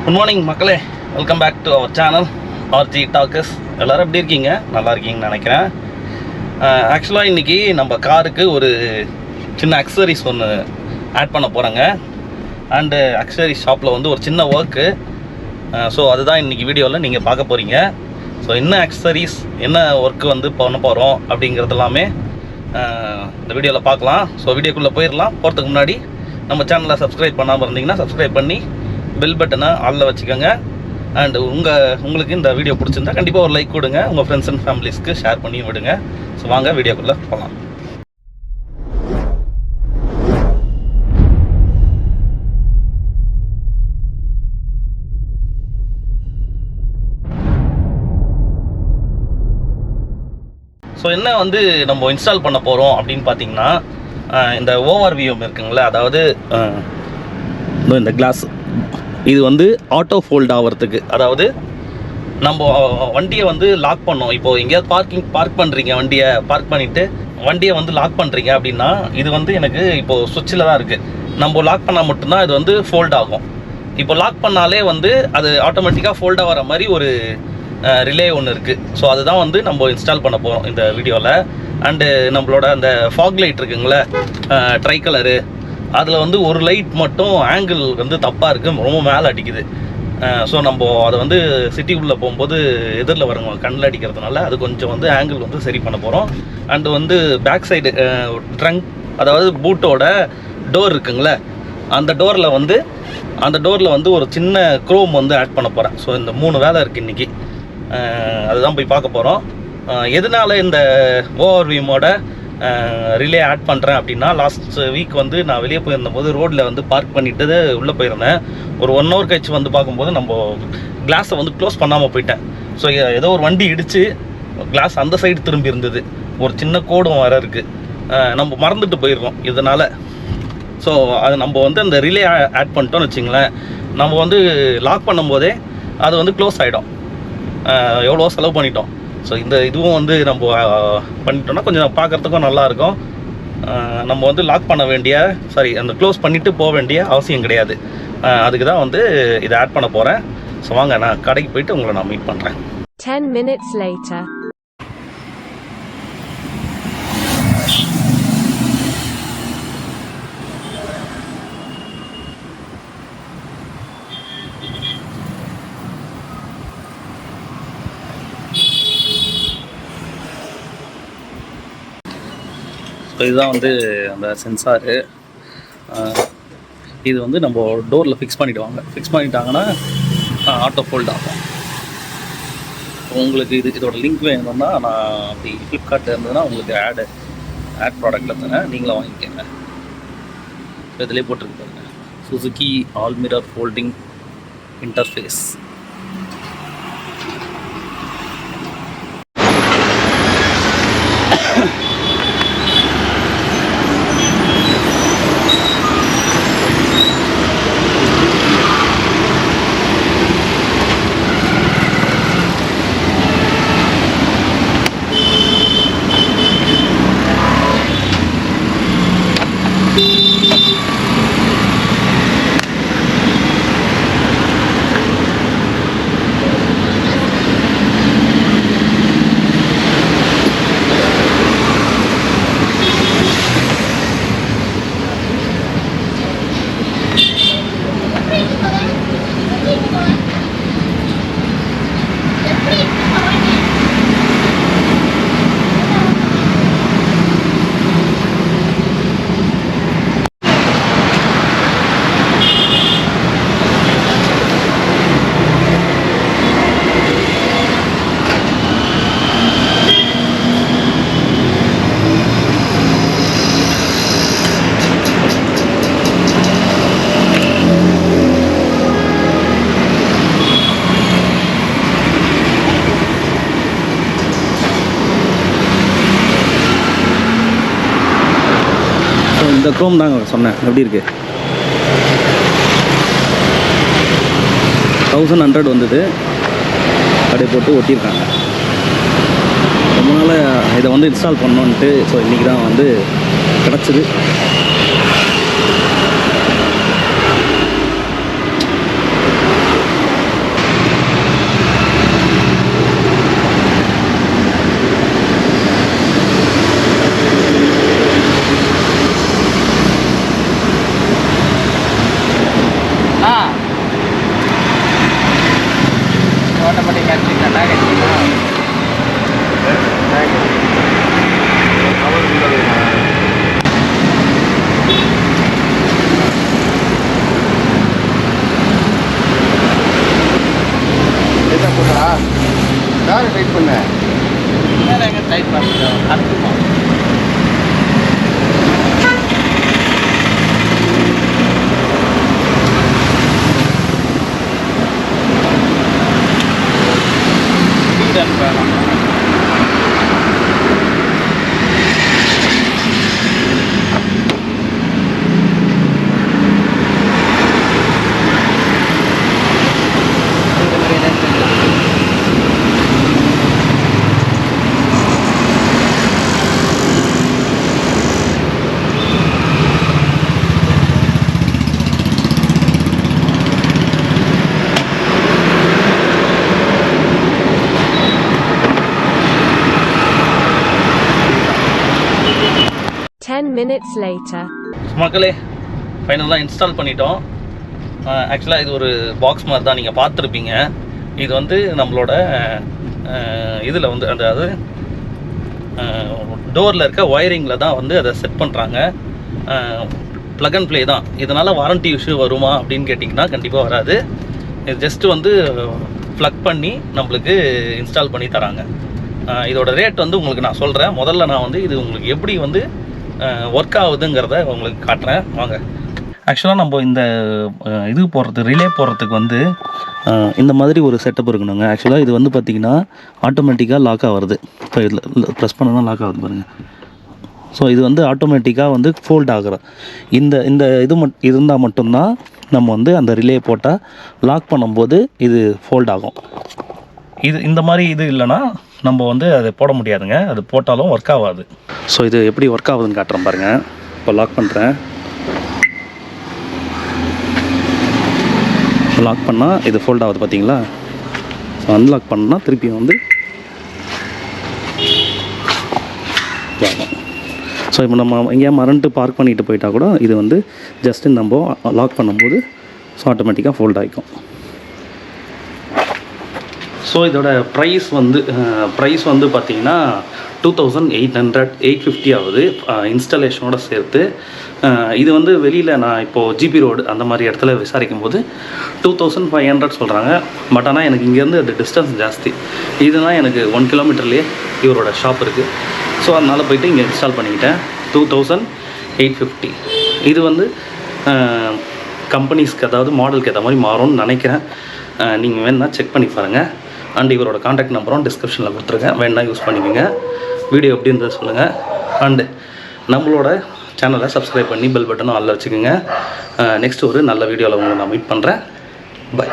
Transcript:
Good morning மக்களே, welcome back to our channel RG talks. எல்லோரும் எப்படி இருக்கீங்க? நல்லா இருக்கீங்கன்னு நினைக்கிறேன். ஆக்சுவலாக இன்றைக்கி நம்ம காருக்கு ஒரு சின்ன அக்சசரிஸ் ஒன்று ஆட் பண்ண போகிறேங்க. அண்டு அக்சசரிஸ் ஷாப்பில் வந்து ஒரு சின்ன ஒர்க்கு. ஸோ அதுதான் இன்றைக்கி வீடியோவில் நீங்கள் பார்க்க போகிறீங்க. ஸோ என்ன அக்சசரிஸ், என்ன ஒர்க்கு வந்து பண்ண போகிறோம் அப்படிங்கிறது எல்லாமே இந்த வீடியோவில் பார்க்கலாம். ஸோ வீடியோக்குள்ளே போயிடலாம். போகிறதுக்கு முன்னாடி நம்ம சேனலை சப்ஸ்கிரைப் பண்ணாமல் இருந்தீங்கன்னா சப்ஸ்கிரைப் பண்ணி பெல் பட்டனை ஆளில் வச்சுக்கோங்க. அண்டு உங்களுக்கு இந்த வீடியோ பிடிச்சிருந்தா கண்டிப்பாக ஒரு லைக் கொடுங்க. உங்கள் ஃப்ரெண்ட்ஸ் அண்ட் ஃபேமிலிஸ்க்கு ஷேர் பண்ணி விடுங்க. ஸோ வாங்க வீடியோக்குள்ளே போகலாம். ஸோ என்ன வந்து நம்ம இன்ஸ்டால் பண்ண போகிறோம் அப்படின்னு பார்த்தீங்கன்னா, இந்த ஓவர் வியூ இருக்குங்களா, அதாவது இந்த கிளாஸ் இது வந்து ஆட்டோ ஃபோல்ட் ஆகிறதுக்கு, அதாவது நம்ம வண்டியை வந்து லாக் பண்ணோம். இப்போது எங்கேயாவது பார்க் பண்ணுறீங்க, வண்டியை பார்க் பண்ணிவிட்டு வண்டியை வந்து லாக் பண்ணுறீங்க அப்படின்னா, இது வந்து எனக்கு இப்போது சுவிட்சில் தான் இருக்குது. நம்ம லாக் பண்ணால் மட்டும்தான் இது வந்து ஃபோல்ட் ஆகும். இப்போ லாக் பண்ணாலே வந்து அது ஆட்டோமேட்டிக்காக ஃபோல்டாக வர மாதிரி ஒரு ரிலே ஒன்று இருக்குது. ஸோ அதுதான் வந்து நம்ம இன்ஸ்டால் பண்ண போகிறோம் இந்த வீடியோவில். அண்டு நம்மளோட அந்த ஃபாக் லைட் இருக்குங்களே, ட்ரை கலரு, அதில் வந்து ஒரு லைட் மட்டும் ஆங்கிள் வந்து தப்பாக இருக்குது, ரொம்ப மேலே அடிக்குது. ஸோ நம்ம அதை வந்து சிட்டிக்குள்ளே போகும்போது எதிரில் வரவங்க கண்ணில் அடிக்கிறதுனால அது கொஞ்சம் வந்து ஆங்கிள் வந்து சரி பண்ண போகிறோம். அண்டு வந்து பேக் சைடு ட்ரங்க், அதாவது பூட்டோட டோர் இருக்குங்களே, அந்த டோரில் வந்து ஒரு சின்ன க்ரோம் வந்து ஆட் பண்ண போகிறேன். ஸோ இந்த 3 வேலை இருக்குது இன்றைக்கி. அதுதான் போய் பார்க்க போகிறோம். எதனால் இந்த ஓவர்வியூமோட ரிலே ஆட் பண்ணுறேன் அப்படின்னா, லாஸ்ட் வீக் வந்து நான் வெளியே போயிருந்தபோது ரோட்டில் வந்து பார்க் பண்ணிவிட்டு உள்ளே போயிருந்தேன். ஒரு 1 hour கழிச்சு வந்து பார்க்கும்போது நம்ம கிளாஸை வந்து க்ளோஸ் பண்ணாமல் போயிட்டேன். ஸோ ஏதோ ஒரு வண்டி இடித்து கிளாஸ் அந்த சைடு திரும்பி இருந்தது. ஒரு சின்ன கோடும் வர இருக்குது. நம்ம மறந்துட்டு போயிடுறோம் இதனால். ஸோ அது நம்ம வந்து அந்த ரிலே ஆட் பண்ணிட்டோம்னு வச்சுங்களேன், நம்ம வந்து லாக் பண்ணும்போதே அது வந்து க்ளோஸ் ஆகிடும். எவ்வளோ செலவு பண்ணிட்டோம். ஸோ இதுவும் வந்து நம்ம பண்ணிட்டோம்னா கொஞ்சம் பார்க்குறதுக்கும் நல்லாயிருக்கும். நம்ம வந்து லாக் பண்ண அந்த க்ளோஸ் பண்ணிவிட்டு போக வேண்டிய அவசியம் கிடையாது. அதுக்கு தான் வந்து இதை ஆட் பண்ண போகிறேன். ஸோ வாங்க, நான் கடைக்கு போயிட்டு உங்களை நான் மீட் பண்ணுறேன். 10 minutes later. ஸோ இதுதான் வந்து அந்த சென்சாரு. இது வந்து நம்ம டோரில் ஃபிக்ஸ் பண்ணிட்டாங்கன்னா ஆட்டோ ஃபோல்ட் ஆகும். உங்களுக்கு இதோட லிங்க் வேணும்னா நான் அப்படி ஃப்ளிப்கார்ட்டில் இருந்ததுன்னா உங்களுக்கு ஆட் ப்ராடக்ட்டில் தரேன், நீங்களும் வாங்கிக்கோங்க. இதிலே போட்டிருக்கு பாருங்க, Suzuki all mirror folding interface. இந்த க்ரோம் தாங்க சொன்னேன், எப்படி இருக்குது, 1100 வந்தது. அப்படியே போட்டு ஒட்டியிருக்காங்க. ரொம்ப நாள் இதை வந்து இன்ஸ்டால் பண்ணோன்ட்டு. ஸோ இன்றைக்கி தான் வந்து கிடச்சிது. காரை டைட் பண்ண எங்கே டைட் பண்ணுறோம் அடுத்துமா minutes later. மக்களே ஃபைனலாக இன்ஸ்டால் பண்ணிட்டோம். ஆக்சுவலாக இது ஒரு பாக்ஸ் மாதிரி தான் நீங்கள் பார்த்துருப்பீங்க. இது வந்து நம்மளோட இதில் வந்து அதாவது டோரில் இருக்க ஒயரிங்கில் தான் வந்து அதை செட் பண்ணுறாங்க. ப்ளக் அண்ட் ப்ளே தான். இதனால் வாரண்ட்டி இஷ்யூ வருமா அப்படின்னு கேட்டிங்கன்னா கண்டிப்பாக வராது. இது ஜஸ்ட்டு வந்து ப்ளக் பண்ணி நம்மளுக்கு இன்ஸ்டால் பண்ணி தராங்க. இதோட ரேட் வந்து உங்களுக்கு நான் சொல்கிறேன். முதல்ல நான் வந்து இது உங்களுக்கு எப்படி வந்து ஒர்க் ஆகுதுங்கிறத உங்களுக்கு காட்டுறேன் வாங்க. ஆக்சுவலாக நம்ம இந்த இது போடுறது ரிலே போடுறதுக்கு வந்து இந்த மாதிரி ஒரு செட்டப் இருக்கணுங்க. ஆக்சுவலாக இது வந்து பார்த்திங்கன்னா ஆட்டோமேட்டிக்காக லாக் ஆகுறது. இப்போ இதில் ப்ரெஸ் பண்ண தான் லாக் ஆகுது பாருங்கள். ஸோ இது வந்து ஆட்டோமேட்டிக்காக வந்து ஃபோல்ட் ஆகிற இந்த இது இருந்தால் மட்டும்தான் நம்ம வந்து அந்த ரிலே போட்டால் லாக் பண்ணும்போது இது ஃபோல்ட் ஆகும். இது இந்த மாதிரி இது இல்லைன்னா நம்ம வந்து அதை போட முடியாதுங்க. அது போட்டாலும் ஒர்க் ஆகாது. ஸோ இது எப்படி ஒர்க் ஆகுதுன்னு காட்டுறேன் பாருங்கள். இப்போ லாக் பண்ணுறேன். லாக் பண்ணால் இது ஃபோல்ட் ஆகுது பார்த்தீங்களா. ஸோ அன்லாக் பண்ணால் திருப்பி வந்து ஸோ இப்போ நம்ம எங்கேயா மறந்துட்டு பார்க் பண்ணிட்டு போயிட்டா கூட இது வந்து ஜஸ்ட்டு நம்ம லாக் பண்ணும்போது ஸோ ஆட்டோமேட்டிக்காக ஃபோல்ட் ஆகிக்கும். ஸோ இதோட ப்ரைஸ் வந்து பார்த்திங்கன்னா 2850 ஆகுது இன்ஸ்டாலேஷனோட சேர்த்து. இது வந்து வெளியில் நான் இப்போது ஜிபி ரோடு அந்த மாதிரி இடத்துல விசாரிக்கும் போது 2500 சொல்கிறாங்க. பட் ஆனால் எனக்கு இங்கேருந்து அது டிஸ்டன்ஸ் ஜாஸ்தி. இதுதான் எனக்கு 1 கிலோமீட்டர்லேயே இவரோட ஷாப் இருக்குது. ஸோ அதனால் போய்ட்டு இங்கே இன்ஸ்டால் பண்ணிக்கிட்டேன். 2850. இது வந்து கம்பெனிஸ்க்கு அதாவது மாடலுக்கு ஏற்ற மாதிரி மாறும்னு நினைக்கிறேன். நீங்கள் வேணுன்னா செக் பண்ணி பாருங்கள். அண்ட் இவரோட காண்டாக்ட் நம்பரும் டிஸ்கிரிப்ஷனில் கொடுத்துருக்கேன். வேணா யூஸ் பண்ணிக்கோங்க. வீடியோ எப்படி இருந்தது சொல்லுங்கள். அண்டு நம்மளோட சேனலை சப்ஸ்கிரைப் பண்ணி பெல் பட்டனும் ஆல்ல வச்சுக்கோங்க. நெக்ஸ்ட் ஒரு நல்ல வீடியோவில் உங்களை நான் மீட் பண்ணுறேன். பை.